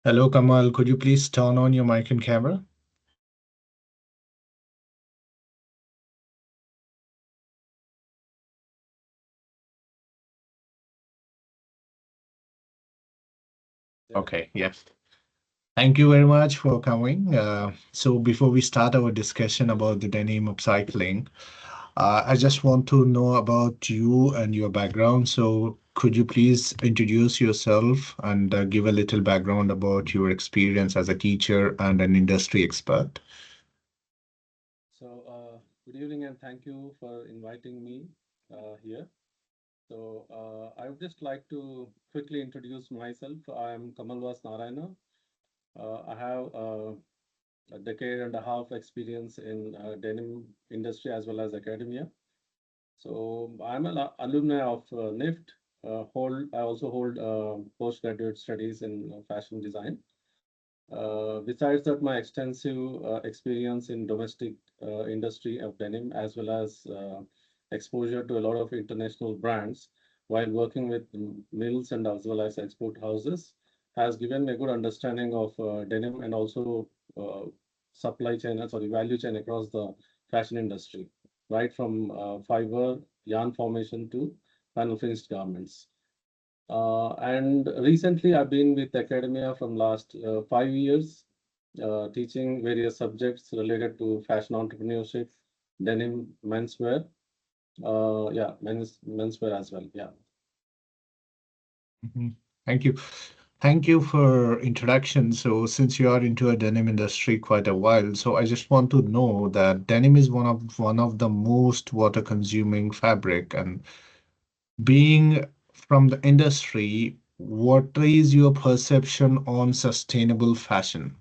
Hello, Kamal. Could you please turn on your mic and camera? Okay, yes. Thank you very much for coming. So before we start our discussion about the denim upcycling, I just want to know about you and your background. So could you please introduce yourself and give a little background about your experience as a teacher and an industry expert? Good evening and thank you for inviting me here. I would just like to quickly introduce myself. I am Kamalwas Narayanan. I have a decade and a half experience in denim industry as well as academia. I'm an alumni of NIFT. I also hold postgraduate studies in fashion design. Besides that, my extensive experience in domestic industry of denim, as well as exposure to a lot of international brands while working with mills and as well as export houses, has given me a good understanding of denim and also uh, supply chain, sorry, value chain across the fashion industry, right from fiber, yarn formation to final finished garments. And recently, I've been with academia from last 5 years, teaching various subjects related to fashion entrepreneurship, denim, menswear, menswear as well. Yeah. Mhm. Thank you. Thank you for introduction. So since you are into a denim industry quite a while, so I just want to know that denim is one of the most water consuming fabric. And being from the industry, what is your perception on sustainable fashion?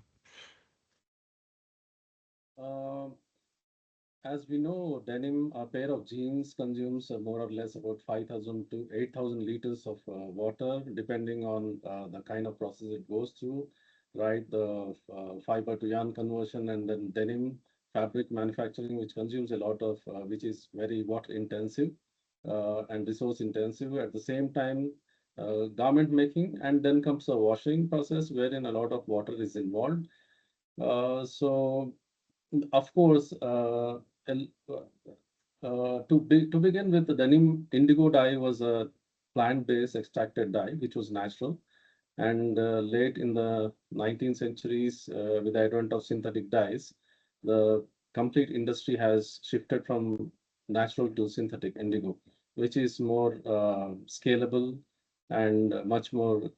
Um, as we know, denim, a pair of jeans consumes more or less about 5,000 to 8,000 liters of water, depending on the kind of process it goes through, right? The fiber to yarn conversion and then denim fabric manufacturing, which consumes a lot of, which is very water intensive and resource intensive. At the same time, garment making, and then comes the washing process, wherein a lot of water is involved. So, of course, el- to begin with, the denim indigo dye was a plant-based extracted dye, which was natural. And late in the 19th centuries, with the advent of synthetic dyes, the complete industry has shifted from natural to synthetic indigo, which is more scalable and much more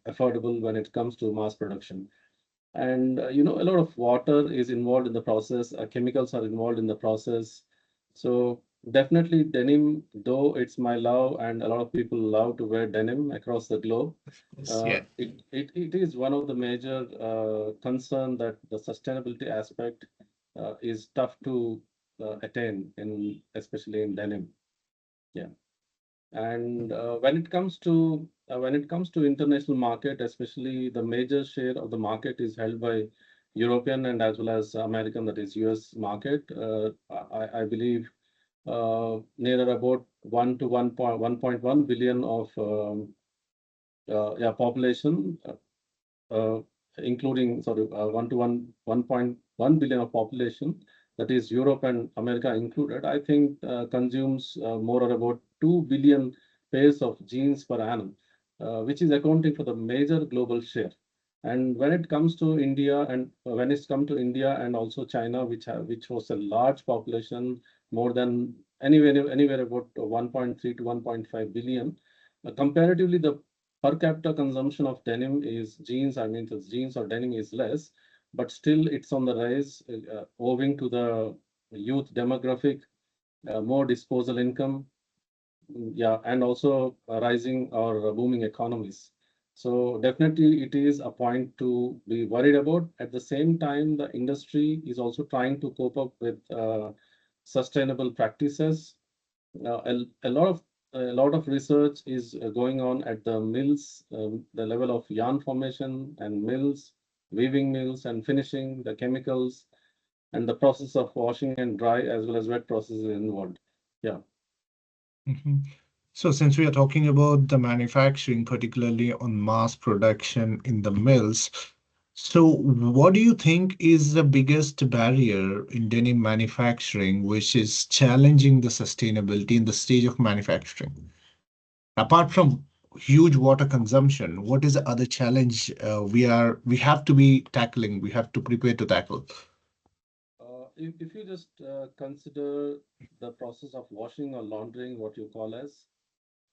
affordable when it comes to mass production. And a lot of water is involved in the process, chemicals are involved in the process. So definitely denim, though it's my love and a lot of people love to wear denim across the globe, Yes, yeah. it is one of the major concern that the sustainability aspect is tough to attain, in especially in denim. Yeah. And when it comes to international market, especially the major share of the market is held by European and as well as American, that is US market. I believe near about 1 to 1.1 billion of population, uh, including sorry 1 to 1.1 billion of population, that is Europe and America included. I think consumes more or about 2 billion pairs of jeans per annum, which is accounting for the major global share. And when it comes to India and when it's come to India and also China, which hosts a large population, more than anywhere about 1.3 to 1.5 billion. Comparatively, the per capita consumption of denim is jeans, I mean, the jeans or denim is less, but still it's on the rise owing to the youth demographic, more disposal income, yeah, and also rising or booming economies. So definitely it is a point to be worried about. At the same time, the industry is also trying to cope up with sustainable practices. A lot of research is going on at the mills, the level of yarn formation and mills, weaving mills and finishing, the chemicals, and the process of washing and dry as well as wet processes involved. Yeah. Mhm. So, since we are talking about the manufacturing, particularly on mass production in the mills, so what do you think is the biggest barrier in denim manufacturing, which is challenging the sustainability in the stage of manufacturing? Apart from huge water consumption, what is the other challenge we have to be tackling, we have to prepare to tackle? If you just consider the process of washing or laundering, what you call as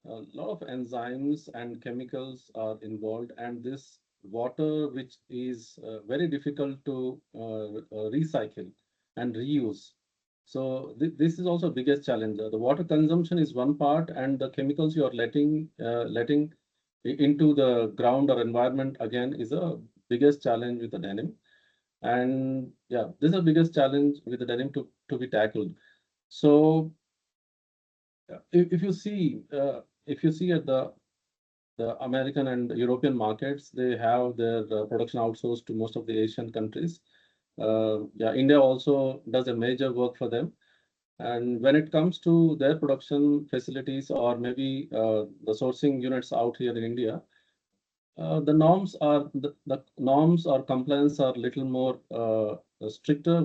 a lot of enzymes and chemicals are involved, and this water, which is very difficult to recycle and reuse. So this is also biggest challenge. The water consumption is one part, and the chemicals you are letting into the ground or environment again is a biggest challenge with the denim. And yeah, this is the biggest challenge with the denim to be tackled. So if you see at the American and European markets, they have their production outsourced to most of the Asian countries. Yeah, India also does a major work for them. And when it comes to their production facilities or maybe the sourcing units out here in India, the norms or compliance are little more stricter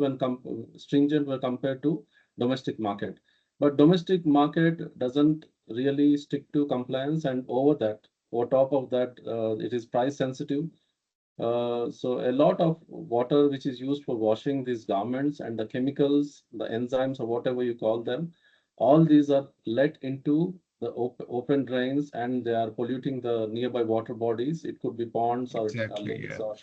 stringent when compared to domestic market. But domestic market doesn't really stick to compliance, and over top of that, it is price sensitive. So a lot of water which is used for washing these garments and the chemicals, the enzymes or whatever you call them, all these are let into the open drains and they are polluting the nearby water bodies. It could be ponds or Exactly, lakes yeah. or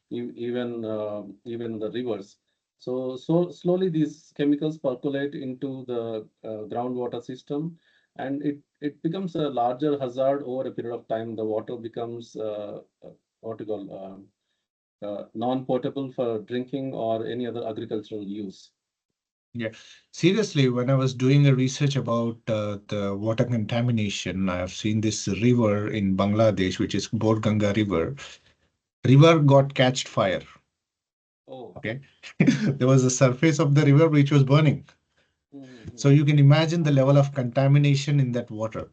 even the rivers. So slowly these chemicals percolate into the groundwater system, and it becomes a larger hazard over a period of time. The water becomes what you call non-potable for drinking or any other agricultural use. Yeah, seriously, when I was doing a research about the water contamination, I have seen this river in Bangladesh, which is Borganga River. River got catched fire. Oh, Okay, there was a surface of the river which was burning. So mm-hmm. you can imagine the level of contamination in that water.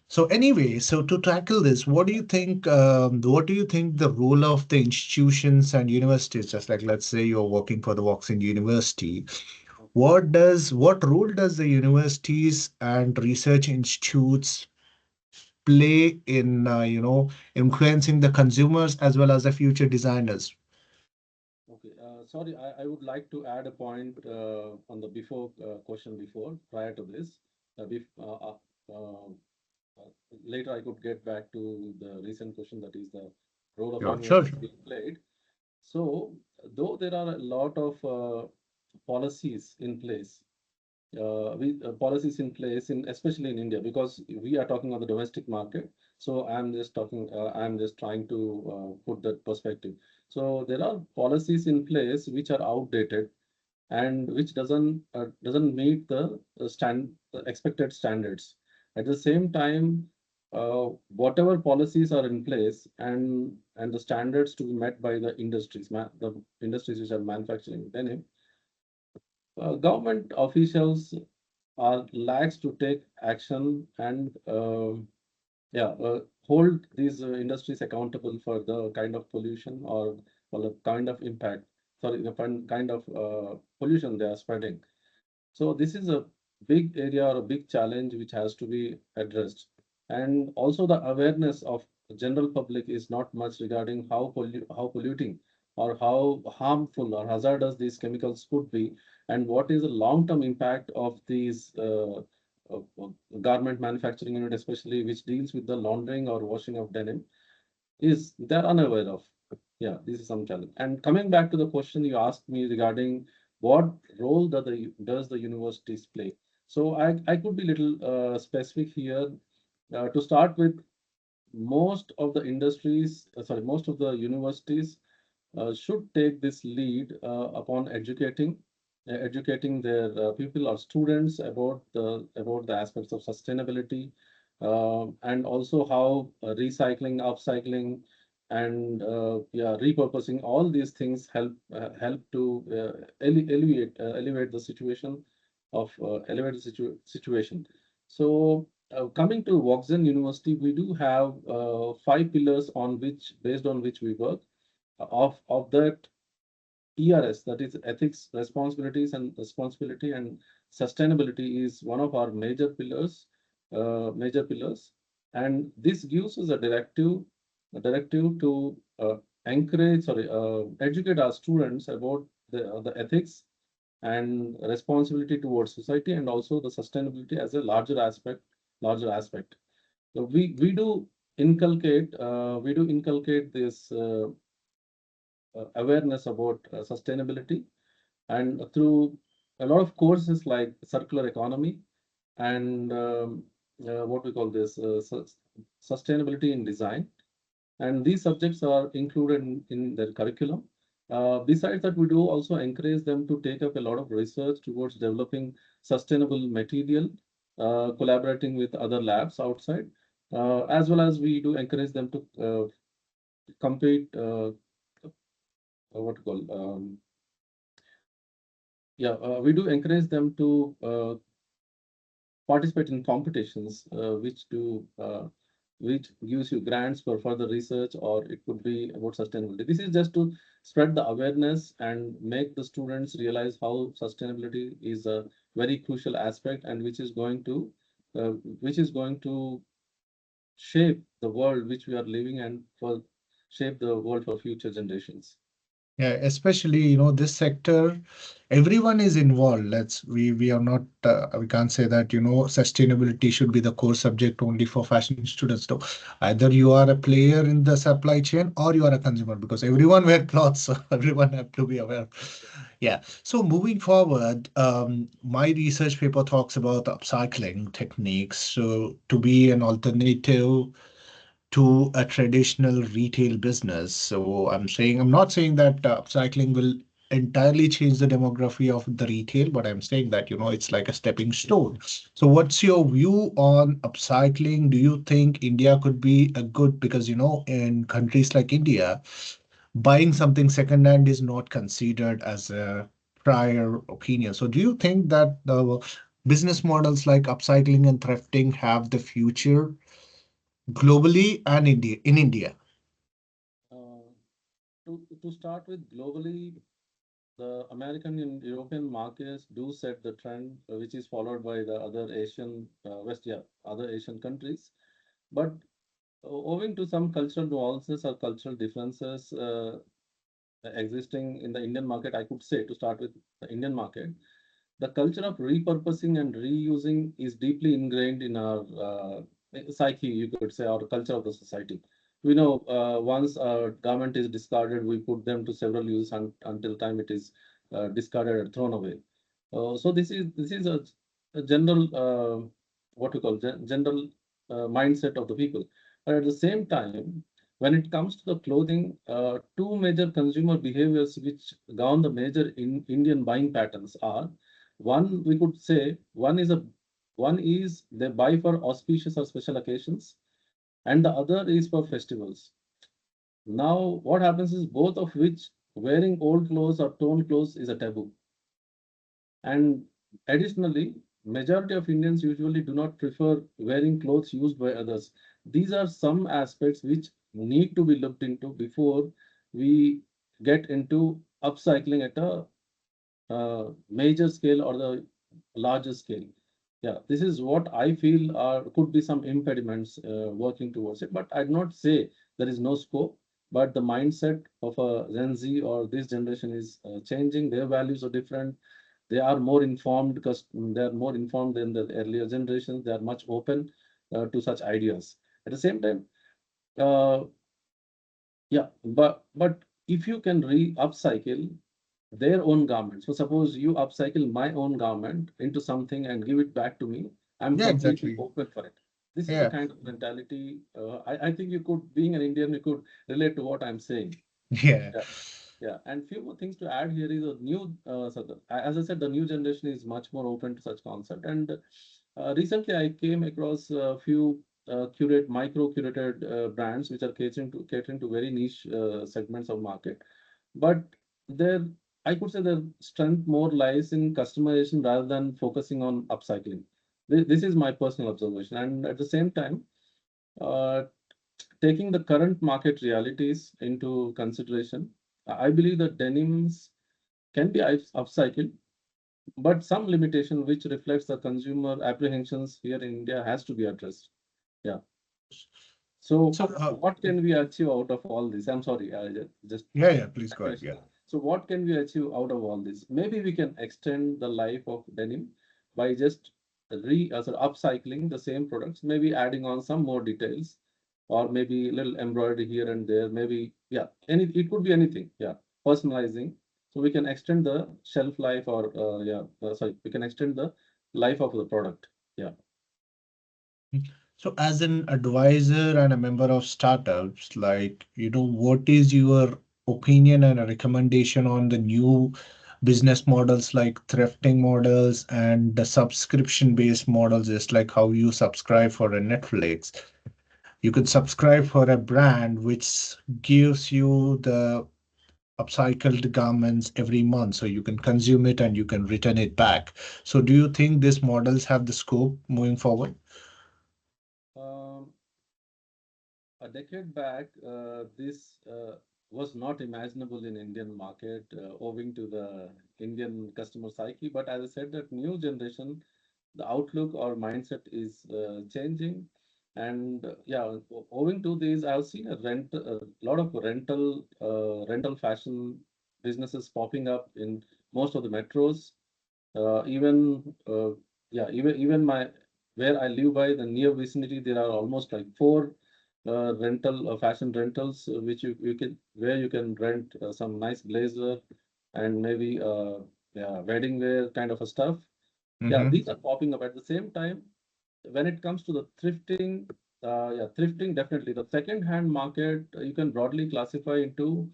So anyway, so to tackle this, what do you think? What do you think the role of the institutions and universities? Just like let's say you're working for the Voxen University, Okay. what role does the universities and research institutes play in influencing the consumers as well as the future designers? Okay. Sorry, I would like to add a point on the before question before prior to this. Bef Later, I could get back to the recent question, that is the role of Sure, sure, universities sure. being played. So, though there are a lot of policies in place, policies in place in especially in India, because we are talking on the domestic market. So I'm just trying to put that perspective. So there are policies in place which are outdated and which doesn't meet the expected standards. At the same time, whatever policies are in place and the standards to be met by the industries which are manufacturing denim, government officials are lax to take action and yeah, hold these industries accountable for the kind of pollution or for the kind of impact, sorry, the kind of pollution they are spreading. So this is a big area or a big challenge which has to be addressed. And also the awareness of the general public is not much regarding how polluting or how harmful or hazardous these chemicals could be, and what is the long-term impact of these garment manufacturing unit, especially which deals with the laundering or washing of denim, is they're unaware of. Yeah, this is some challenge. And coming back to the question you asked me regarding what role does the universities play? So I could be little specific here. To start with, most of the universities should take this lead upon educating their people or students about the aspects of sustainability, and also how recycling, upcycling, and yeah, repurposing, all these things help to elevate the situation. So Coming to Voxen University, we do have five pillars based on which we work. Of that, ERS, that is ethics, responsibility and sustainability, is one of our major pillars, and this gives us a directive to educate our students about the ethics and responsibility towards society, and also the sustainability as a larger aspect. So we do inculcate this awareness about sustainability, and through a lot of courses like circular economy and what we call this sustainability in design, and these subjects are included in their curriculum. Besides that, we do also encourage them to take up a lot of research towards developing sustainable material, collaborating with other labs outside, as well as we do encourage them to compete, what we call, we do encourage them to participate in competitions, which gives you grants for further research, or it could be about sustainability. This is just to spread the awareness and make the students realize how sustainability is a very crucial aspect, and uh, which is going to shape the world which we are living, and for shape the world for future generations. Yeah, especially, this sector, everyone is involved. We are not, we can't say that, sustainability should be the core subject only for fashion students. No, either you are a player in the supply chain or you are a consumer, because everyone wear clothes, so everyone have to be aware. Yeah. So moving forward, my research paper talks about upcycling techniques. So to be an alternative to a traditional retail business. So I'm not saying that upcycling will entirely change the demography of the retail, but I'm saying that, it's like a stepping stone. So what's your view on upcycling? Do you think India could be a good, because, in countries like India, buying something secondhand is not considered as a prior opinion. So do you think that the business models like upcycling and thrifting have the future globally and in India? Uh, to start with, globally, the American and European markets do set the trend, which is followed by the other Asian countries. But owing to some cultural nuances or cultural differences existing in the Indian market, I could say, to start with the Indian market, the culture of repurposing and reusing is deeply ingrained in our psyche, you could say, or culture of the society. We know once a garment is discarded, we put them to several uses until time it is discarded or thrown away. So this is a general what we call general mindset of the people. But at the same time, when it comes to the clothing, two major consumer behaviors which govern the major Indian buying patterns are: one, we could say, one is they buy for auspicious or special occasions, and the other is for festivals. Now, what happens is, both of which, wearing old clothes or torn clothes is a taboo. And additionally, majority of Indians usually do not prefer wearing clothes used by others. These are some aspects which need to be looked into before we get into upcycling at a major scale or the larger scale. Yeah, this is what I feel are could be some impediments working towards it. But I'd not say there is no scope. But the mindset of a Gen Z or this generation is changing. Their values are different. They are more informed, because they are more informed than the earlier generations. They are much open to such ideas. At the same time, uh, yeah, but if you can upcycle their own garment. So suppose you upcycle my own garment into something and give it back to me, I'm Yeah, completely exactly. open for it. This is the Yeah, kind of mentality. I think you could, being an Indian, you could relate to what I'm saying. yeah, Yeah. Yeah, and few more things to add here is a new, as I said, the new generation is much more open to such concept. And recently, I came across a few micro curated brands which are catering to very niche segments of market. But their, I could say, their strength more lies in customization rather than focusing on upcycling. This is my personal observation. And at the same time, uh, taking the current market realities into consideration, I believe that denims can be upcycled, but some limitation which reflects the consumer apprehensions here in India has to be addressed. Yeah. So So, what can we achieve out of all this? I'm sorry, I just yeah, yeah, please go ahead. Yeah. continuation. So what can we achieve out of all this? Maybe we can extend the life of denim by just upcycling the same products, maybe adding on some more details, or maybe a little embroidery here and there. Maybe, yeah, it could be anything. Yeah, personalizing. So we can extend the shelf life, or sorry, we can extend the life of the product. Yeah. So, as an advisor and a member of startups, like, what is your opinion and a recommendation on the new business models like thrifting models and the subscription-based models, just like how you subscribe for a Netflix? You could subscribe for a brand which gives you the upcycled garments every month, so you can consume it and you can return it back. So, do you think these models have the scope moving forward? Um, A decade back, this was not imaginable in Indian market, owing to the Indian customer psyche. But as I said, that new generation, the outlook or mindset is changing, and owing to this, I've seen a lot of rental fashion businesses popping up in most of the metros. Even even my where I live by the near vicinity, there are almost like four rental fashion rentals, which you can where you can rent some nice blazer and maybe wedding wear kind of a stuff. Yeah, Mm-hmm. these are popping up at the same time. When it comes to the thrifting, thrifting definitely the second hand market, you can broadly classify into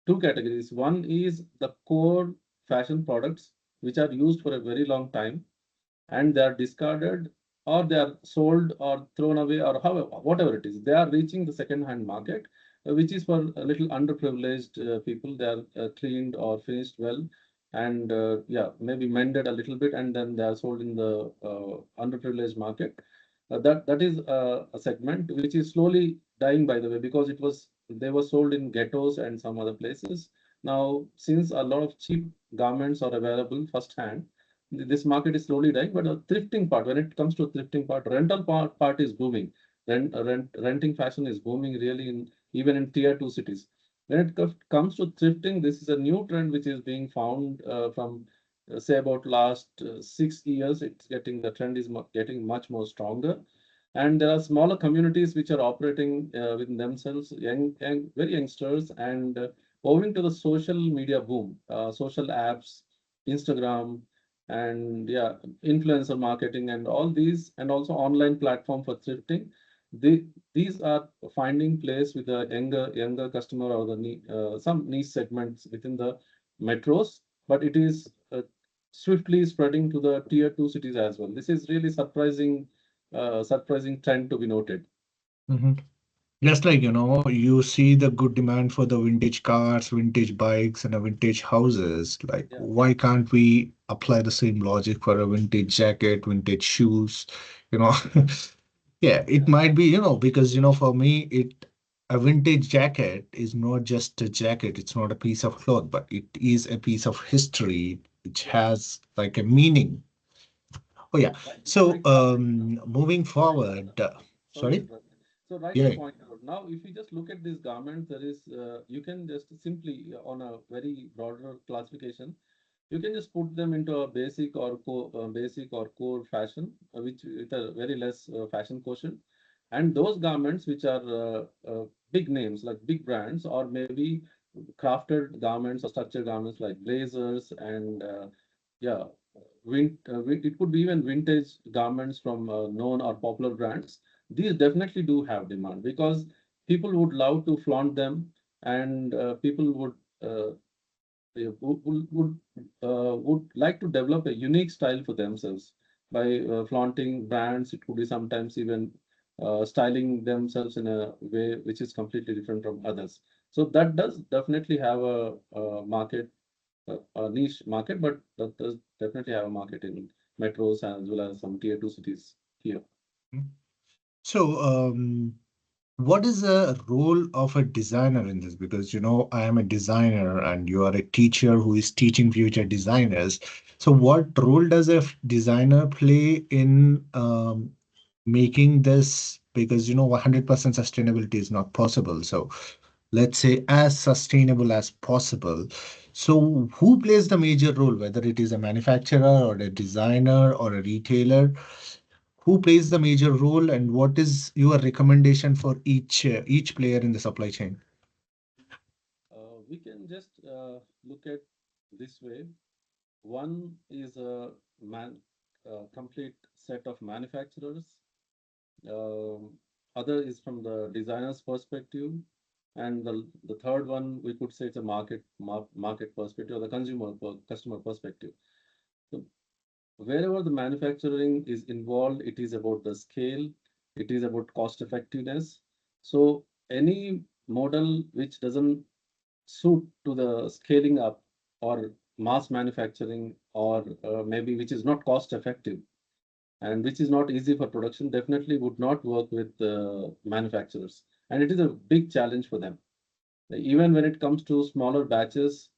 two categories. One is the core fashion products which are used for a very long time and they are discarded, or they are sold or thrown away, or however whatever it is, they are reaching the second hand market, which is for a little underprivileged people. They are cleaned or finished well, and maybe mended a little bit, and then they are sold in the underprivileged market. That is a segment which is slowly dying, by the way, because they were sold in ghettos and some other places. Now, since a lot of cheap garments are available first hand, this market is slowly dying. But the thrifting part, when it comes to thrifting part, part is booming. Renting fashion is booming really in even in tier two cities. When it comes to thrifting, this is a new trend which is being found from say about last 6 years. It's getting the trend is getting much more stronger, and there are smaller communities which are operating within themselves, very youngsters, and owing to the social media boom, social apps, Instagram, and influencer marketing and all these, and also online platform for thrifting, they, these are finding place with the younger customer, or the some niche segments within the metros, but it is swiftly spreading to the tier two cities as well. This is really surprising trend to be noted. Mm-hmm. Just like, you see the good demand for the vintage cars, vintage bikes, and a vintage houses. Like, Yeah, why can't we apply the same logic for a vintage jacket, vintage shoes? You know, yeah, it yeah, might be, because, for me, a vintage jacket is not just a jacket, it's not a piece of cloth, but it is a piece of history which yeah. has like a meaning. Oh, yeah. So, Rightly pointed out. moving Rightly, forward, sorry to sorry? interrupt. So rightly Yeah. pointed out. Now, if you just look at these garments, there is you can just simply on a very broader classification, you can just put them into a basic or core fashion, which with a very less fashion quotient, and those garments which are big names like big brands, or maybe crafted garments or structured garments like blazers and yeah, it could be even vintage garments from known or popular brands. These definitely do have demand because people would love to flaunt them, and people would like to develop a unique style for themselves by flaunting brands. It could be sometimes even styling themselves in a way which is completely different from others. So that does definitely have a market, a niche market, but that does definitely have a market in metros as well as some tier 2 cities here. Mhm. So, what is the role of a designer in this? Because, I am a designer and you are a teacher who is teaching future designers. So, what role does a designer play in making this? Because, 100% sustainability is not possible. So, let's say as sustainable as possible. So, who plays the major role, whether it is a manufacturer or a designer or a retailer? Who plays the major role, and what is your recommendation for each player in the supply chain? We can just look at this way. One is a complete set of manufacturers. Other is from the designer's perspective, and the third one we could say it's a market perspective or the customer perspective. So wherever the manufacturing is involved, it is about the scale, it is about cost effectiveness. So any model which doesn't suit to the scaling up or mass manufacturing or maybe which is not cost effective and which is not easy for production definitely would not work with manufacturers, and it is a big challenge for them. Even when it comes to smaller batches,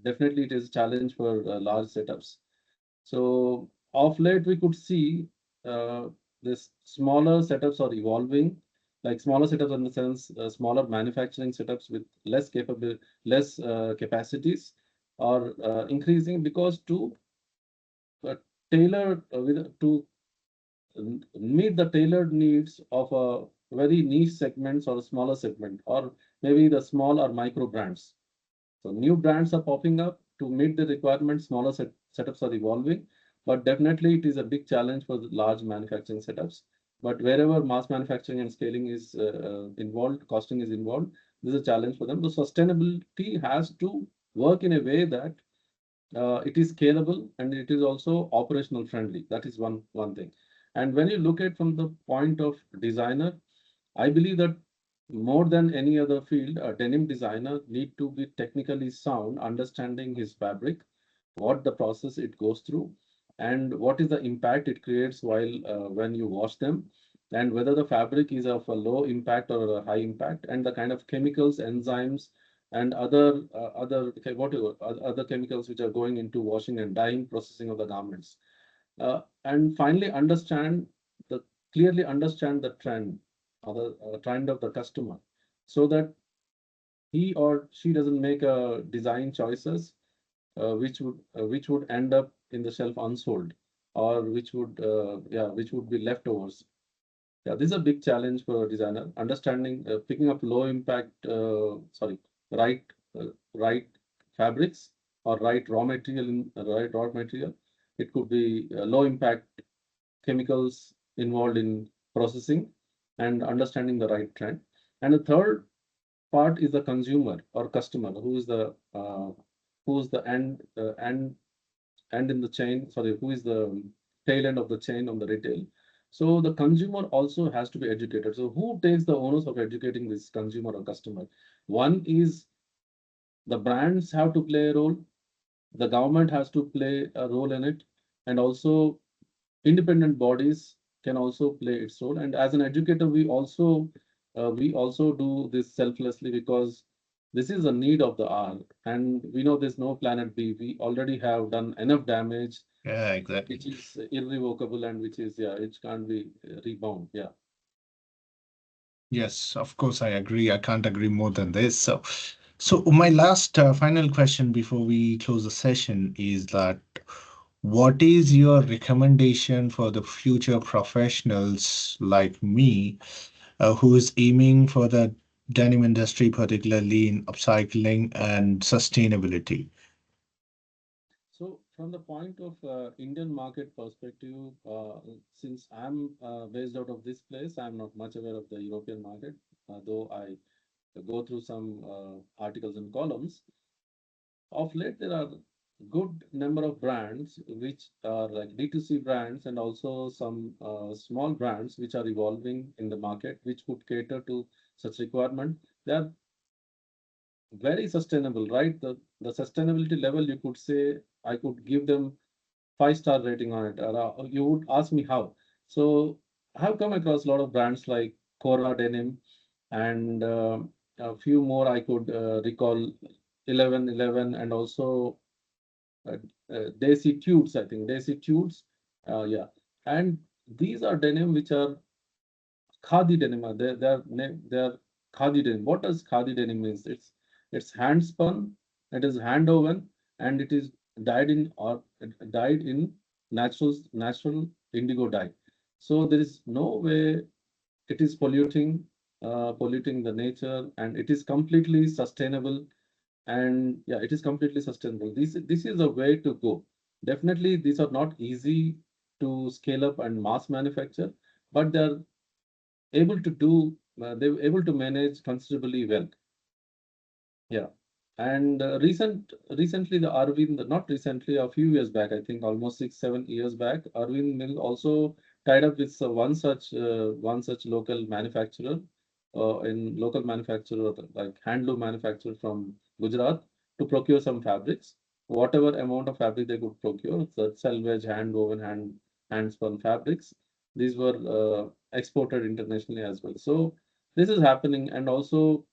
definitely it is a challenge for large setups. So of late, we could see uh, this smaller setups are evolving, like smaller setups in the sense smaller manufacturing setups with less capacities are increasing because to uh, tailor to meet the tailored needs of a very niche segments or a smaller segment, or maybe the small or micro brands. So new brands are popping up to meet the requirements. Smaller setups are evolving, but definitely it is a big challenge for the large manufacturing setups. But wherever mass manufacturing and scaling is involved, costing is involved, this is a challenge for them. The sustainability has to work in a way that it is scalable and it is also operational friendly. That is one thing. And when you look at from the point of designer, I believe that more than any other field, a denim designer need to be technically sound, understanding his fabric, what the process it goes through, and what is the impact it creates while when you wash them, and whether the fabric is of a low impact or a high impact, and the kind of chemicals, enzymes, and other chemicals which are going into washing and dyeing processing of the garments. And finally, the clearly understand the trend or the trend of the customer, so that he or she doesn't make design choices which would end up in the shelf unsold, or which would be leftovers. Yeah, this is a big challenge for a designer. Understanding, picking up low impact, right, right fabrics or right raw material. It could be low impact chemicals involved in processing, and understanding the right trend. And the third part is the consumer or customer, who's the end in the chain. Sorry, who is the tail end of the chain on the retail. So the consumer also has to be educated. So who takes the onus of educating this consumer or customer? One is the brands have to play a role, the government has to play a role in it, and also independent bodies can also play its role. And as an educator, we also do this selflessly because this is a need of the hour, and we know there's no planet B. We already have done enough damage, Yeah, exactly. which is irrevocable and which is, yeah, it can't be rebound. Yeah. Yes, of course, I agree. I can't agree more than this. So my last final question before we close the session is that what is your recommendation for the future professionals like me, who is aiming for the denim industry, particularly in upcycling and sustainability? So from the point of Indian market perspective, since I'm based out of this place, I'm not much aware of the European market, though I go through some articles and columns. Of late, there are good number of brands which are like D2C brands, and also some small brands which are evolving in the market, which could cater to such requirement. They are very sustainable, right? The sustainability level, you could say, I could give them 5-star rating on it. You would ask me how. So I have come across a lot of brands like Cora Denim and a few more I could recall, 1111, and also uh, Daisy Tutes, I think. Daisy Tutes, yeah. And these are denim which are khadi denim. They're khadi denim. What does khadi denim means? It's hand spun, it is hand woven, and it is dyed in natural indigo dye. So there is no way it is polluting the nature, and it is completely sustainable. And yeah, it is completely sustainable. This is a way to go. Definitely, these are not easy to scale up and mass manufacture, but they're able to manage considerably well. Yeah. And recently, the Arvind, not recently, a few years back, I think almost 6, 7 years back, Arvind Mill also tied up with one such local manufacturer, local manufacturer, like handloom manufacturer from Gujarat, to procure some fabrics. Whatever amount of fabric they could procure, the selvage, hand woven, hand spun fabrics, these were exported internationally as well. So this is happening, and also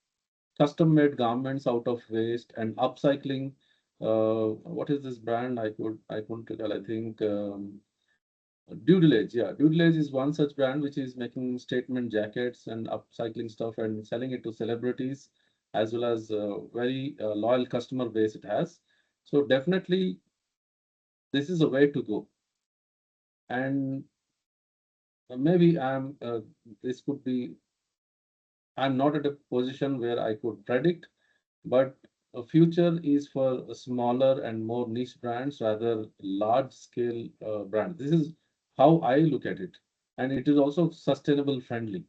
custom-made garments out of waste and upcycling. What is this brand? I couldn't recall. I think Doodleage. Yeah, Doodleage is one such brand which is making statement jackets and upcycling stuff and selling it to celebrities, as well as very loyal customer base it has. So definitely this is a way to go. And maybe this could be, I'm not at a position where I could predict, but a future is for smaller and more niche brands rather large scale brands. This is how I look at it, and it is also sustainable friendly.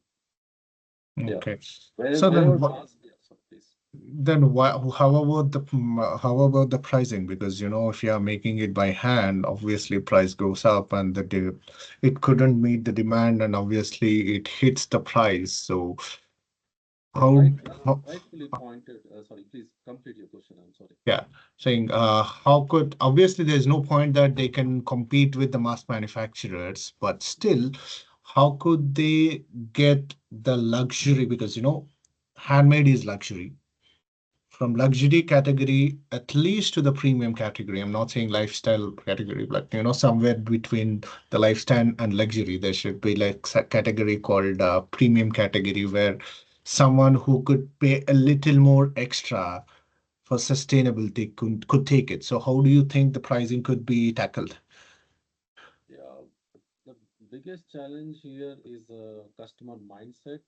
Yeah, Okay. where So then wherever what? mass, yeah, so please. Then why, how about the pricing? Because if you are making it by hand, obviously price goes up, and it couldn't meet the demand, and obviously it hits the price. So how, how Rightfully pointed. Sorry, please complete your question. I'm sorry. yeah, saying how could obviously there's no point that they can compete with the mass manufacturers, but still, how could they get the luxury? Because handmade is luxury from luxury category at least to the premium category. I'm not saying lifestyle category, but somewhere between the lifestyle and luxury, there should be like a category called premium category where someone who could pay a little more extra for sustainability could take it. So how do you think the pricing could be tackled? Yeah, the biggest challenge here is customer mindset.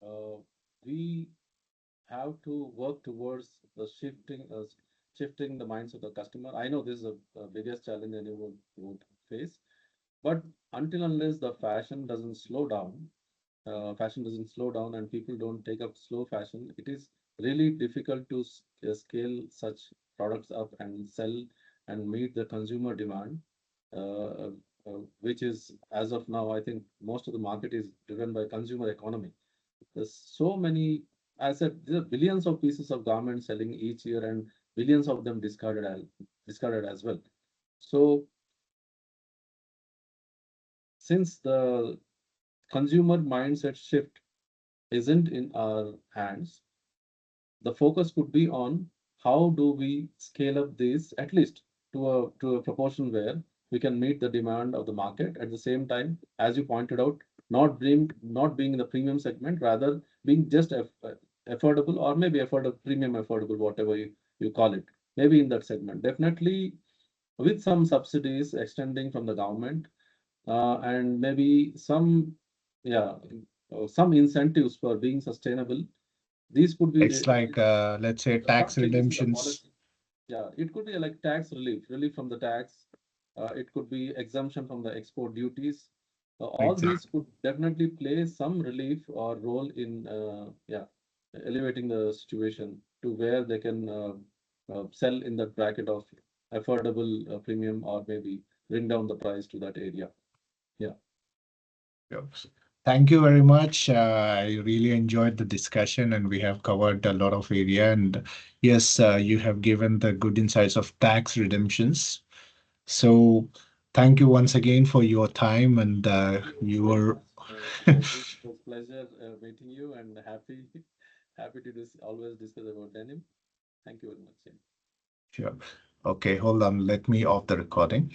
Uh, we have to work towards shifting the minds of the customer. I know this is a biggest challenge anyone would face, but until unless the fashion doesn't slow down and people don't take up slow fashion, it is really difficult to scale such products up and sell and meet the consumer demand, uh, which is, as of now, I think most of the market is driven by consumer economy. There's so many, I said, there are billions of pieces of garments selling each year and billions of them discarded as well. So since the consumer mindset shift isn't in our hands, the focus could be on how do we scale up this at least to a proportion where we can meet the demand of the market at the same time, as you pointed out, not being in the premium segment, rather being just affordable, or maybe affordable, premium affordable, whatever you call it, maybe in that segment. Definitely with some subsidies extending from the government, and maybe yeah, some incentives for being sustainable. These could be It's like let's say some tax changes in the redemptions. policy. Yeah, it could be like tax relief from the tax. It could be exemption from the export duties. All these Exactly. could definitely play some relief or role in yeah, elevating the situation to where they can sell in that bracket of affordable premium, or maybe bring down the price to that area. Yeah. Yes. Thank you very much. I really enjoyed the discussion, and we have covered a lot of area. And yes, you have given the good insights of tax redemptions. So thank you once again for your time and Thank you you very were much. It was pleasure meeting you and happy happy to always discuss about denim. Thank you very much. Yeah. sure. Okay, hold on. Let me off the recording.